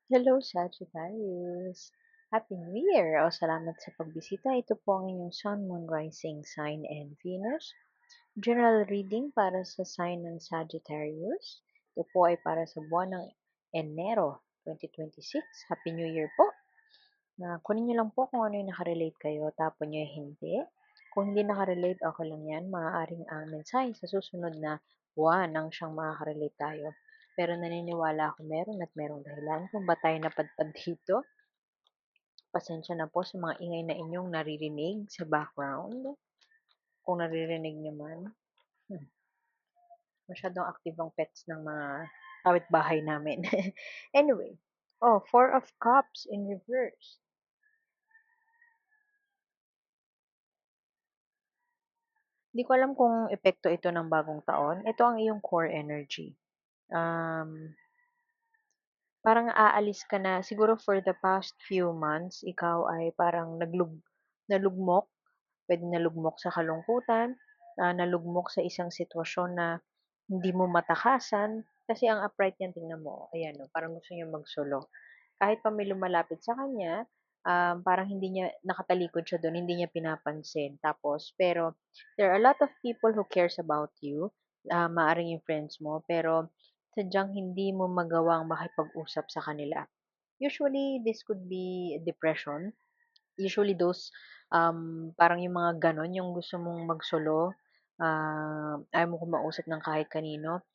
Hello, Sagittarius. Happy New Year! O salamat sa pagbisita. Ito po ang inyong Sun, Moon, Rising, Sign, and Venus. General reading para sa sign ng Sagittarius. Ito po ay para sa buwan ng Enero 2026. Happy New Year po! Kunin niyo lang po kung ano yung nakarelate kayo, tapon niyo yung hindi. Kung hindi nakarelate, okay lang yan. Maaaring ang mensahe sa susunod na buwan ang siyang makakarelate tayo. Pero naniniwala ako meron at merong dahilan kung ba tayo napadpad dito. Pasensya na po sa mga ingay na inyong naririnig sa background. Kung naririnig niyo man, hmm, masyadong active ang pets ng mga kapitbahay namin. Anyway, Four of Cups in reverse. Hindi ko alam kung epekto ito ng bagong taon. Ito ang iyong core energy. Um, Parang aalis ka na, siguro for the past few months, ikaw ay parang nalugmok, pwede nalugmok sa kalungkutan, nalugmok sa isang sitwasyon na hindi mo matakasan. Kasi ang upright niyan, tingnan mo, ayan, no, parang gusto niya magsolo. Kahit pa may lumalapit sa kanya, parang hindi niya nakatalikod siya do'n, hindi niya pinapansin. Tapos pero there are a lot of people who cares about you, maaaring yung friends mo, pero sadyang hindi mo magawang makipag-usap sa kanila. Usually, this could be depression. Usually those, parang yung mga gano'n, yung gusto mong magsolo, ayaw mo kumausap ng kahit kanino,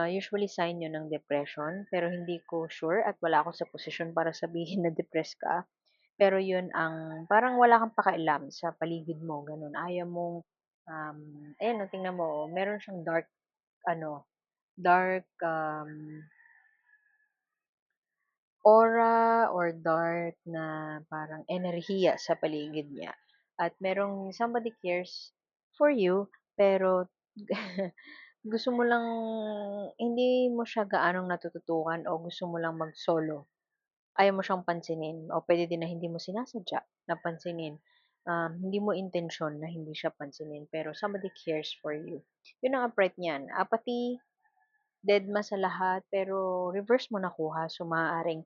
usually sign yun ng depression. Pero hindi ko sure at wala ako sa posisyon para sabihin na depressed ka. Pero yun ang parang wala kang pakialam sa paligid mo, gano'n. Ayaw mong, ayan o, tingnan mo, oh, meron siyang dark ano, dark, aura or dark na parang enerhiya sa paligid niya. At merong somebody cares for you, pero gusto mo lang, hindi mo siya gaanong natututukan o gusto mo lang mag-solo. Ayaw mo siyang pansinin o puwede din na hindi mo sinasadya na pansinin. Hindi mo intensyon na hindi siya pansinin, pero somebody cares for you. Yun ang upright niyan. Apathy, dedma sa lahat, pero reverse mo nakuha. So, maaaring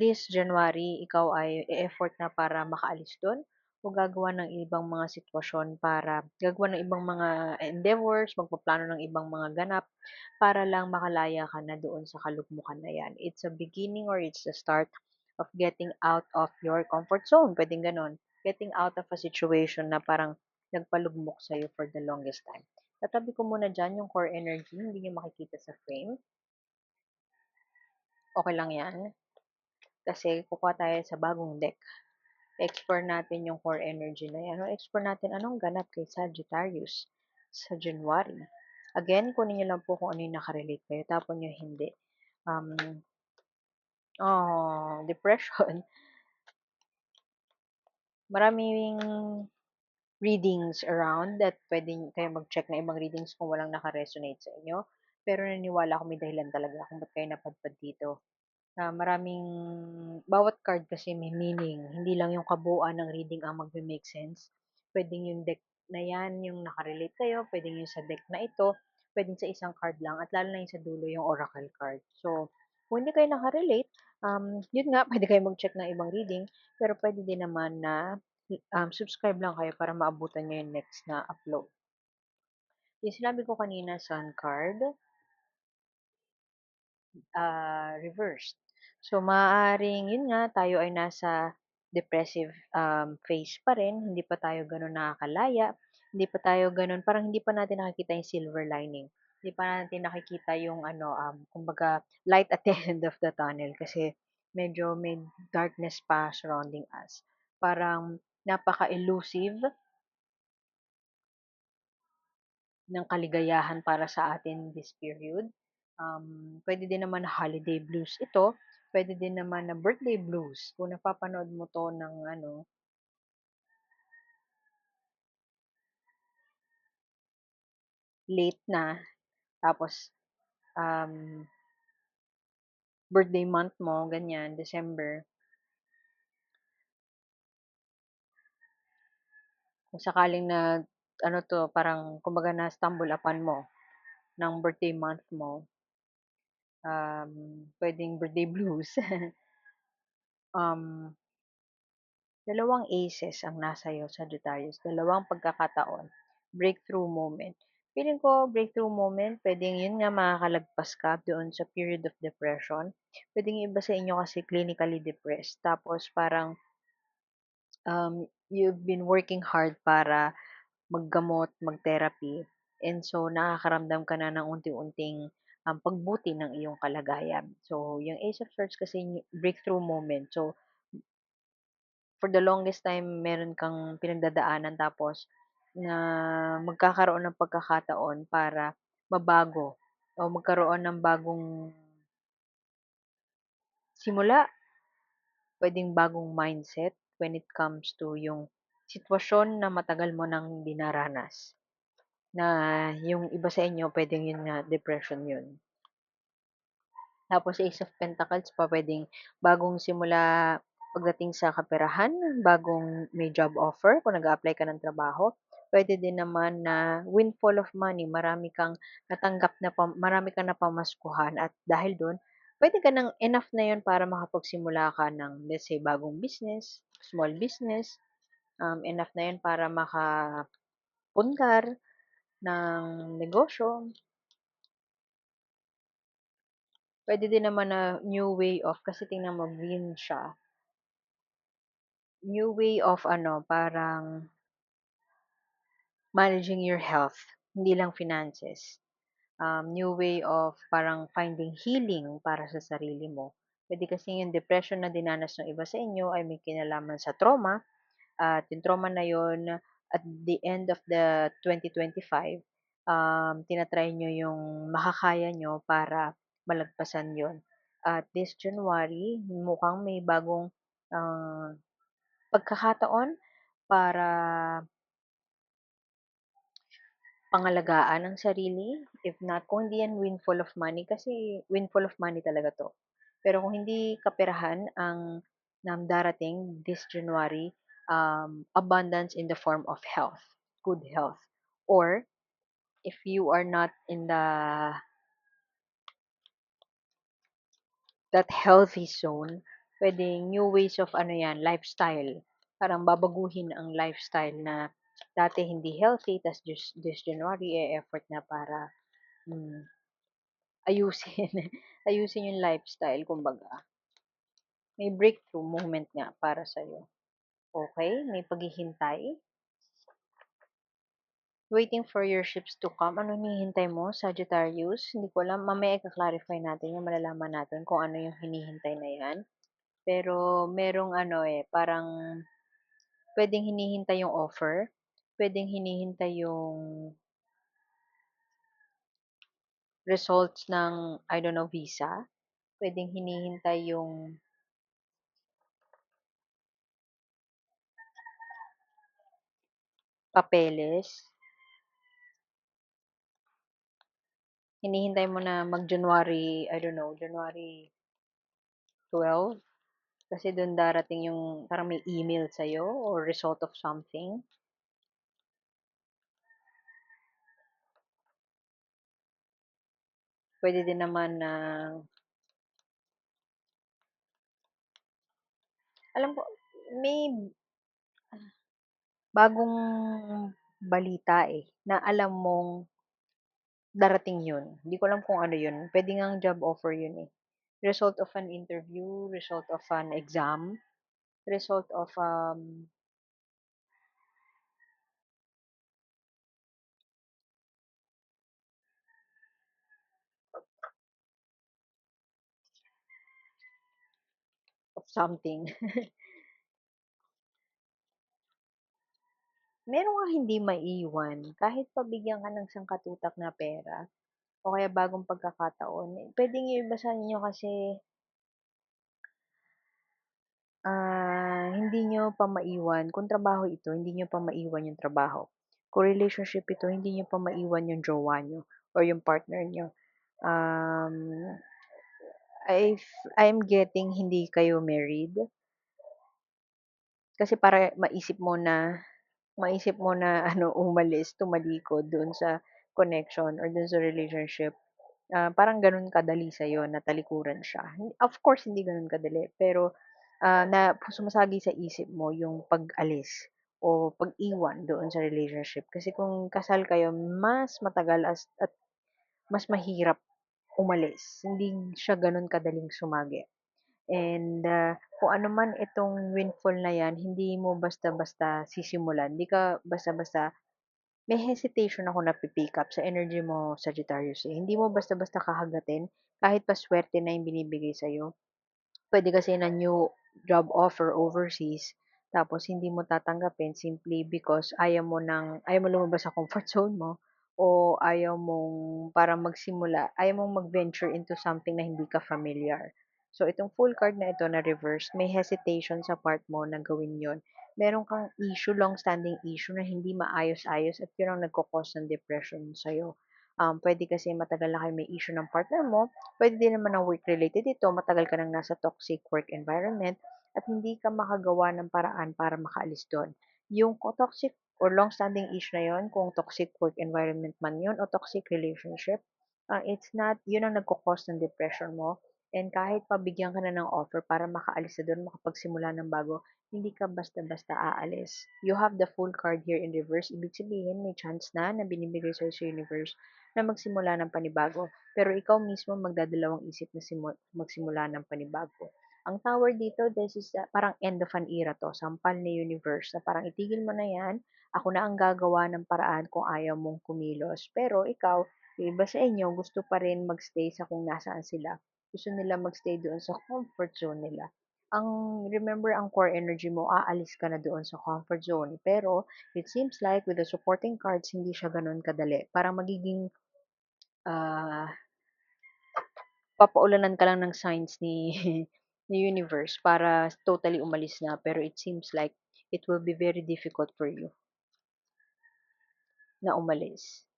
this January, ikaw ay e-effort na para makaalis dun o gagawa ng ibang mga sitwasyon para gagawa ng ibang mga endeavors, magpaplano ng ibang mga ganap para lang makalaya ka na doon sa kalugmukan na yan. It's a beginning or it's the start of getting out of your comfort zone. Pwedeng ganon. Getting out of a situation na parang nagpalugmok sa'yo for the longest time. Tatabi ko muna dyan yung core energy, hindi niyo makikita sa frame. Okay lang yan. Kasi kukuha tayo sa bagong deck. Explore natin yung core energy na yan. Explore natin anong ganap kay Sagittarius sa January. Again, kunin niyo lang po kung ano yung nakarelate kayo. Tapon niyo hindi. Um, depression. Maraming readings around that pwede kayo mag-check na ibang readings kung walang naka-resonate sa inyo. Pero naniniwala ako may dahilan talaga kung ba't kayo napadpad dito. Maraming bawat card kasi may meaning. Hindi lang yung kabuuan ng reading ang magme-make sense. Puwedeng yung deck na yan yung naka-relate kayo, puwedeng yung sa deck na ito, puwedeng sa isang card lang at lalo na yung sa dulo yung oracle card. So, kung hindi kayo naka-relate, yun nga, puwede kayo mag-check ng ibang reading, pero puwede din naman na subscribe lang kayo para maabutan niyo yung next na upload. Yung sinabi ko kanina, Sun card, reversed. So, maaaring yun nga, tayo ay nasa depressive phase pa rin, hindi pa tayo gano'n nakakalaya, hindi pa tayo gano'n, parang hindi pa natin nakikita yung silver lining. Hindi pa natin nakikita yung ano, kumbaga, light at the end of the tunnel kasi medyo may darkness pa surrounding us. Parang napaka-elusive ng kaligayahan para sa atin this period. Puwede din naman na holiday blues ito, puwede din naman na birthday blues. Kung napapanood mo 'to ng ano, late na, tapos, um, birthday month mo ganyan, December, kung sakaling na ano 'to, parang kumbaga na-stumble upon mo ng birthday month mo, puwedeng birthday blues. um, dalawang aces ang nasa iyo, Sagittarius, dalawang pagkakataon, breakthrough moment. Feeling ko breakthrough moment, puwedeng yun nga makakalagpas ka doon sa period of depression. Puwedeng yung iba sa inyo kasi clinically depressed tapos parang, you've been working hard para maggamot, mag-therapy, and so nakakaramdam ka na ng unti-unting, pagbuti ng iyong kalagayan. So, yung Ace of Swords kasi breakthrough moment. So, for the longest time meron kang pinagdadaanan tapos na magkakaroon ng pagkakataon para mabago o magkaroon ng bagong simula, puwedeng bagong mindset when it comes to yung sitwasyon na matagal mo nang dinaranas. Na yung iba sa inyo puwedeng yun nga depression yun. Tapos Ace of Pentacles pa puwedeng bagong simula pagdating sa kaperahan, bagong may job offer kung nag-a-apply ka ng trabaho. Puwede din naman na windfall of money, marami kang napamaskuhan at dahil dun puwede ka ng enough na yun para makapagsimula ka ng let's say bagong business, small business, enough na yun para makapundar ng negosyo. Puwede din naman na new way of kasi tingnan mo green siya, new way of ano, parang managing your health, hindi lang finances. New way of parang finding healing para sa sarili mo. Puwede kasi yung depression na dinanas ng iba sa inyo ay may kinalaman sa trauma at yung trauma na yun at the end of the 2025, tina-try niyo yung makakaya niyo para malagpasan yun. At this January, mukhang may bagong, ah, pagkakataon para pangalagaan ang sarili. If not, kung hindi yan windfall of money, kasi windfall of money talaga 'to. Pero kung hindi kaperahan ang darating this January, abundance in the form of health, good health. Or if you are not in that healthy zone, puwedeng new ways of ano 'yan, lifestyle. Parang babaguhin ang lifestyle na dati hindi healthy ta's this January e-effort na para, hmm, ayusin ayusin yung lifestyle kumbaga. May breakthrough moment nga para sa'yo. Okey, may paghihintay. Waiting for your ships to come. Ano hinihintay mo, Sagittarius? Hindi ko alam, mamaya ika-clarify natin 'yan, malalaman natin kung ano yung hinihintay na 'yan. Pero merong ano, parang puwedeng hinihintay yung offer, puwedeng hinihintay yung results ng, I don't know, visa, puwedeng hinihintay yung papeles, hinihintay mo na mag-January, I don't know, January 12 kasi dun darating yung parang may email sa'yo or result of something. Puwede din naman na alam ko may bagong balita, na alam mong darating yun. Hindi ko alam kung ano yun, puwede ngang job offer yun, result of an interview, result of an exam, result of something. Meron kang hindi maiwan kahit pa bigyan ka ng sangkatutak na pera o kaya bagong pagkakataon, puwedeng yung iba sa inyo kasi, hindi niyo pa maiwan kung trabaho ito, hindi niyo pa maiwan yung trabaho. Kung relationship ito, hindi niyo pa maiwan yung jowa niyo or yung partner niyo. Um, I'm getting hindi kayo married kasi para maisip mo na ano, umalis, tumalikod doon sa connection or do'n sa relationship. Parang gano'n kadali sa'yo na talikuran siya. Of course, hindi gano'n kadali, pero na sumasagi sa isip mo yung pag-alis o pag-iwan doon sa relationship. Kasi kung kasal kayo, mas matagal at mas mahirap umalis. Hindi siya gano'n kadaling sumagi. And, kung ano man itong windfall na 'yan, hindi mo basta-basta sisimulan. Hindi ka basta-basta may hesitation ako na pick up sa energy mo, Sagittarius, eh. Hindi mo basta-basta kakagatin kahit pa swerte na yung binibigay sa'yo. Puwede kasi na new job offer overseas, tapos hindi mo tatanggapin simply because ayaw mo lumabas sa comfort zone mo o ayaw mong parang ayaw mong mag-venture into something na hindi ka familiar. So, itong full card na ito na reverse, may hesitation sa part mo na gawin yon. Meron kang issue, long-standing issue na hindi maayos-ayos at yun ang nagko-cause ng depression sa'yo. Puwede kasi matagal na kayo may issue ng partner mo. Puwede din naman na work-related ito, matagal ka nang nasa toxic work environment at hindi ka makagawa ng paraan para makaalis do'n. Yung toxic or long-standing issue na 'yon, kung toxic work environment man 'yon o toxic relationship, it's not 'yun ang nagko-cause ng depression mo, and kahit pabigyan ka na ng offer para makaalis na do'n, makapagsimula ng bago, hindi ka basta-basta aalis. You have the full card here in reverse, ibig sabihin may chance na binibigay sa'yo sa universe na magsimula ng panibago. Pero ikaw mismo magdadalawang isip na magsimula ng panibago. Ang tower dito, this is parang end of an era to, sampal ni universe na parang itigil mo na yan, ako na ang gagawa ng paraan kung ayaw mong kumilos. Pero ikaw, yung iba sa inyo, gusto pa rin magstay sa kung nasaan sila. Gusto nila magstay doon sa comfort zone nila. Remember, ang core energy mo, aalis ka na doon sa comfort zone. Pero, it seems like with the supporting cards, hindi siya ganun kadali. Parang magiging ah, papaulanan ka lang ng signs ni ni universe para totally umalis na, pero it seems like it will be very difficult for you na umalis.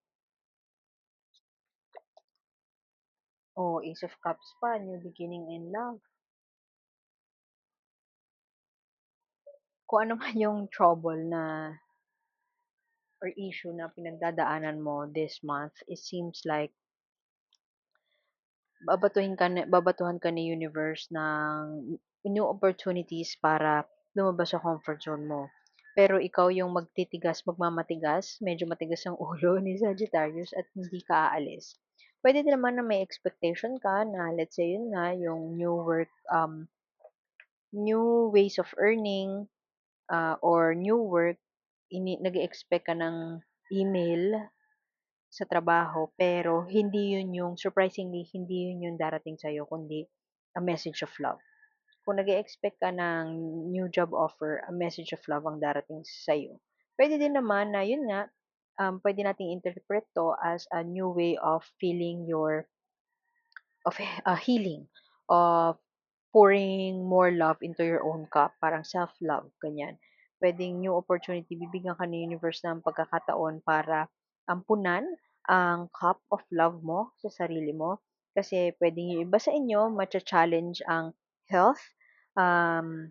Oh, Ace of Cups pa, new beginning in love. Kung ano man yung trouble na or issue na pinagdadaanan mo this month, it seems like babatuhan ka ni universe ng new opportunities para lumabas sa comfort zone mo. Pero ikaw yung magmamatigas, medyo matigas ang ulo ni Sagittarius at hindi ka aalis. Puwede din naman na may expectation ka na let's say yun nga yung new ways of earning, or new work, nag-e-expect ka ng email sa trabaho, pero hindi yun surprisingly, hindi yun yung darating sa'yo kundi a message of love. Kung nag-e-expect ka ng new job offer, a message of love ang darating sa'yo. Puwede din naman na yun nga, puwede nating interpret 'to as a new way of feeling healing, of pouring more love into your own cup, parang self-love, ganyan. Puwedeng new opportunity, bibigyan ka ni universe ng pagkakataon para ampunan ang cup of love mo sa sarili mo. Kasi puwedeng yung iba sa inyo challenge ang health, um,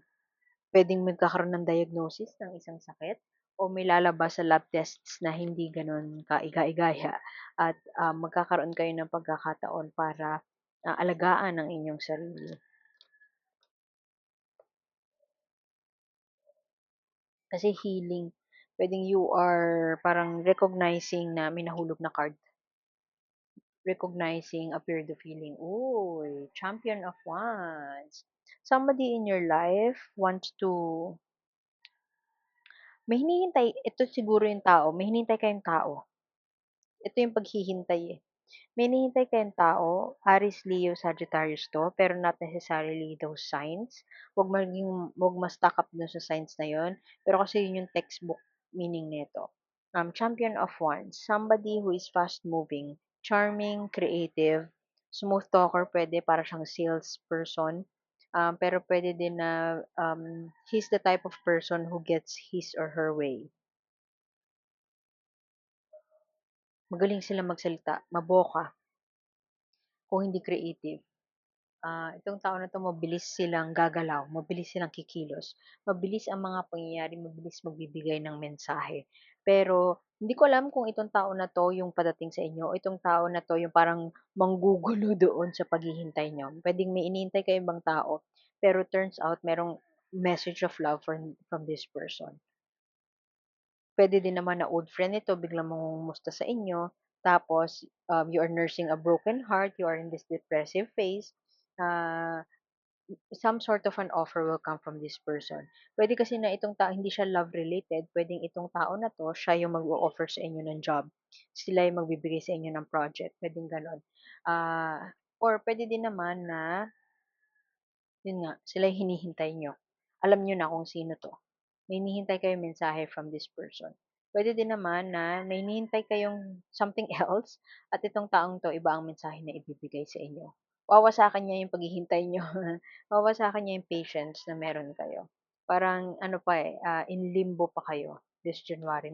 puwedeng magkakaroon ng diagnosis ng isang sakit o may lalabas sa lab tests na hindi gano'n kaiga-igaya at, magkakaroon kayo ng pagkakataon para, alagaan ang inyong sarili. Kasi healing, puwedeng you are parang recognizing na may nahulog na card, recognizing a period of healing. Uy, Champion of Wands. Somebody in your life wants to may hinihintay, ito siguro yung tao, may hinihintay kayong tao. Ito yung paghihintay, eh. May hinihintay kayong tao, Aries, Leo, Sagittarius 'to, pero not necessarily those signs. Huwag ma-stuck up dun sa signs na yun, pero kasi yun yung textbook meaning nito. Champion of Wands, somebody who is fast moving, charming, creative, smooth talker, pwede para siyang salesperson. Pero pwede din na, he's the type of person who gets his or her way. Magaling sila magsalita, maboka, kung hindi creative. Itong tao na 'to, mabilis silang gagalaw, mabilis silang kikilos, mabilis ang mga pangyayari, mabilis magbibigay ng mensahe. Pero hindi ko alam kung itong tao na 'to yung padating sa inyo o itong tao na 'to yung parang manggugulo doon sa paghihintay niyo. Puwedeng may hinihintay kayong ibang tao, pero turns out merong message of love from this person. Puwede din naman na old friend nito biglang mangungumusta sa inyo, tapos, you are nursing a broken heart, you are in this depressive phase, ah, some sort of an offer will come from this person. Puwede kasi na itong tao hindi siya love related, puwedeng itong tao na 'to siya yung mag-o-offer sa inyo ng job. Sila yung magbibigay sa inyo ng project, puwedeng gano'n. Or puwede din naman na yun nga, sila yung hinihintay niyo. Alam niyo na kung sino 'to. May hinihintay kayong mensahe from this person. Puwede din naman na may hinihintay kayong something else at itong taong 'to iba ang mensahe na ibibigay sa inyo. Wawasakin niya yung paghihintay niyo, wawasakin niya yung patience na meron kayo. Parang ano pa, in limbo pa kayo this January.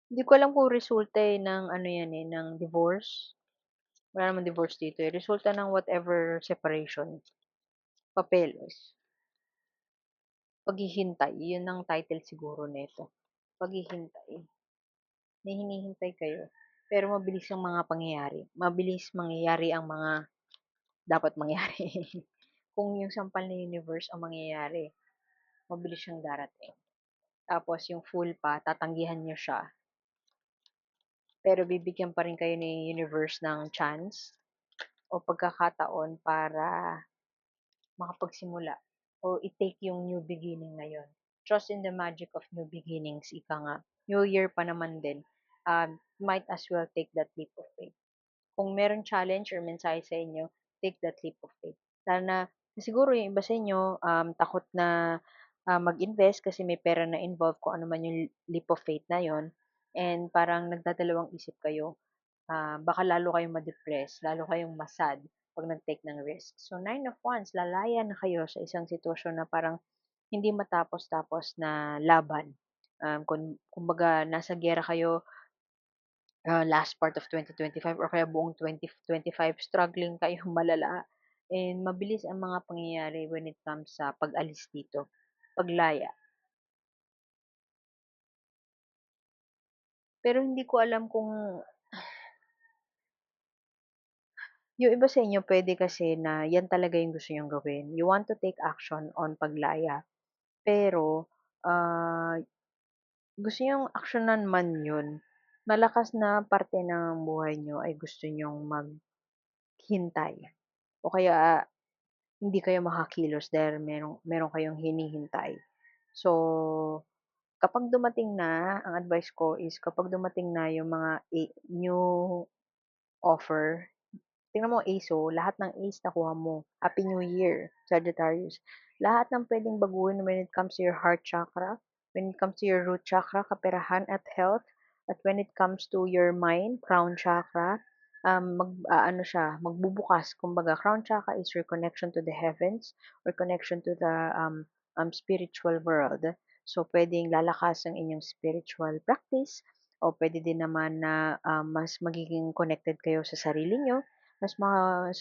Hindi ko alam kung resulta, ng ano 'yan, ng divorce. Wala namang divorce dito, resulta ng whatever separation, papeles. Paghihintay, yun ang title siguro nito, paghihintay. May hinihintay kayo, pero mabilis ang mga pangyayari. Mabilis mangyayari ang mga dapat mangyari. Kung yung sampal na universe ang mangyayari, mabilis siyang darating. Tapos yung fool pa, tatanggihan niyo siya, pero bibigyan pa rin kayo ni universe ng chance o pagkakataon para makapagsimula o i-take yung new beginning ngayon. Trust in the magic of new beginnings, ika nga. New year pa naman din. Might as well take that leap of faith. Kung meron challenge or mensahe sa inyo, take that leap of faith. Lalo na siguro yung iba sa inyo, takot na mag-invest kasi may pera na involved kung ano man yung leap of faith na yon. And parang nagdadalawang isip kayo, baka lalo kayong ma-depress, lalo kayong masad pag nag-take ng risk. So, Nine of Wands, lalaya na kayo sa isang sitwasyon na parang hindi matapos-tapos na laban. Kumbaga, nasa giyera kayo last part of 2025 or kaya buong 2025, struggling kayong malala. And mabilis ang mga pangyayari when it comes sa pag-alis dito, paglaya. Pero hindi ko alam kung yung iba sa inyo pwede kasi na yan talaga yung gusto niyong gawin. You want to take action on paglaya. Pero, gusto niyong aksiyunan man yun, malakas na parte ng buhay niyo ay gusto niyong maghintay o kaya hindi kayo makakilos dahil meron kayong hinihintay. So, kapag dumating na, ang advice ko is kapag dumating na yung mga new offer. Tingnan mo ACE, lahat ng ACE nakuha mo. Happy New Year, Sagittarius. Lahat ng pwedeng baguhin when it comes to your heart chakra, when it comes to your root chakra, kaperahan at health, at when it comes to your mind, crown chakra, ano siya, magbubukas. Kumbaga, crown chakra is your connection to the heavens or connection to the spiritual world. So, pwedeng lalakas ang inyong spiritual practice o pwede din naman na mas magiging connected kayo sa sarili nyo, mas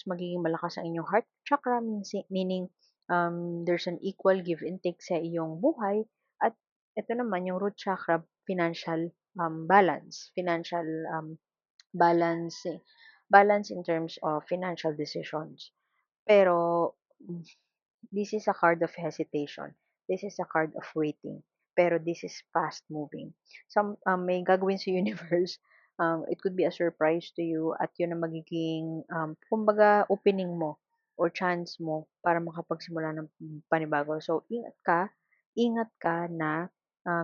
magiging malakas ang inyong heart chakra, meaning there's an equal give and take sa iyong buhay. At ito naman, yung root chakra, financial financial balance, balance in terms of financial decisions. Pero this is a card of hesitation. This is a card of waiting. Pero this is fast moving. May gagawin sa universe. It could be a surprise to you at yun ang magiging, kumbaga, opening mo or chance mo para makapagsimula ng panibago. So, ingat ka na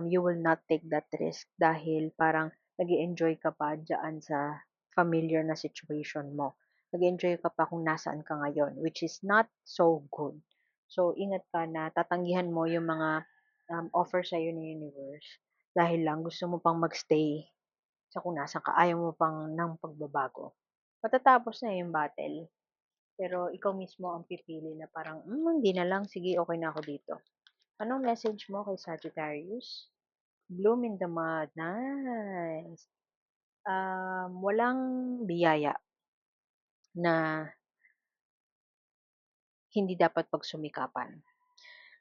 you will not take that risk dahil parang nag enjoy ka pa dyan sa familiar na situation mo. Nag enjoy ka pa kung nasaan ka ngayon, which is not so good. So, ingat ka na tatanggihan mo yung mga offer sa'yo ng universe dahil lang gusto mo pang magstay sa kung nasaan ka. Ayaw mo pang ng pagbabago. Matatapos na yung battle, pero ikaw mismo ang pipili na parang, hindi na lang, sige, okay na ako dito. Anong message mo kay Sagittarius? Bloom in the mud. Nice. Walang biyaya na hindi dapat pagsumikapan.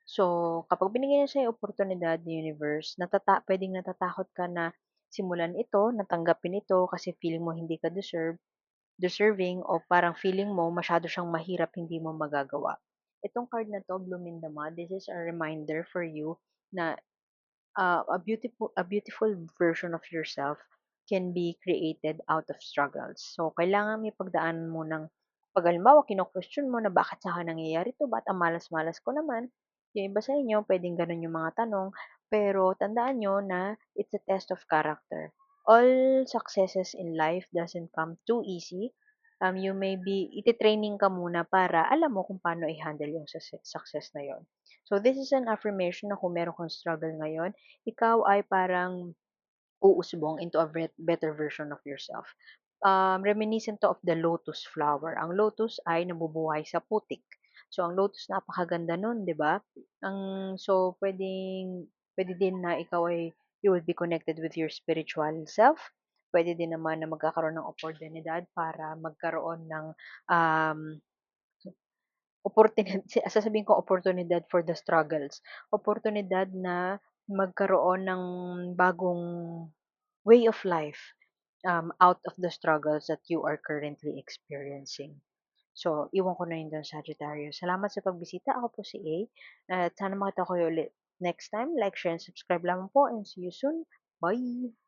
So, kapag binigyan niya sa'yo oportunidad ni universe, puwedeng natatakot ka na simulan ito, na tanggapin ito kasi feeling mo hindi ka deserve. deserving o parang feeling mo masyado siyang mahirap hindi mo magagawa. Itong card na 'to, Bloom in the Mud, this is a reminder for you na a beautiful version of yourself can be created out of struggles. So, kailangan may pagdaanan mo ng 'pag halimbawa kino-question mo na, "Bakit sa'kin nangyayari 'to? Ba't ang malas-malas ko naman?" Yung iba sa inyo puwedeng gano'n yung mga tanong, pero tandaan niyo na it's a test of character. All successes in life doesn't come too easy. You may be ite-training ka muna para alam mo kung paano i-handle yung success na yon. So, this is an affirmation na kung meron kang struggle ngayon, ikaw ay parang uusbong into a better version of yourself. Reminiscent to of the lotus flower. Ang lotus ay nabubuhay sa putik. So, ang lotus napakaganda nun, 'di ba? So pwede din na ikaw ay you will be connected with your spiritual self. Pwede din naman na magkakaroon ng oportunidad para magkaroon ng um, sasabihin ko oportunidad for the struggles. Oportunidad na magkaroon ng bagong way of life, out of the struggles that you are currently experiencing. So, iwan ko na yun dun, Sagittarius. Salamat sa pagbisita. Ako po si A. At sana makita ko kayo ulit next time. Like, share, and subscribe lamang po. And see you soon. Bye!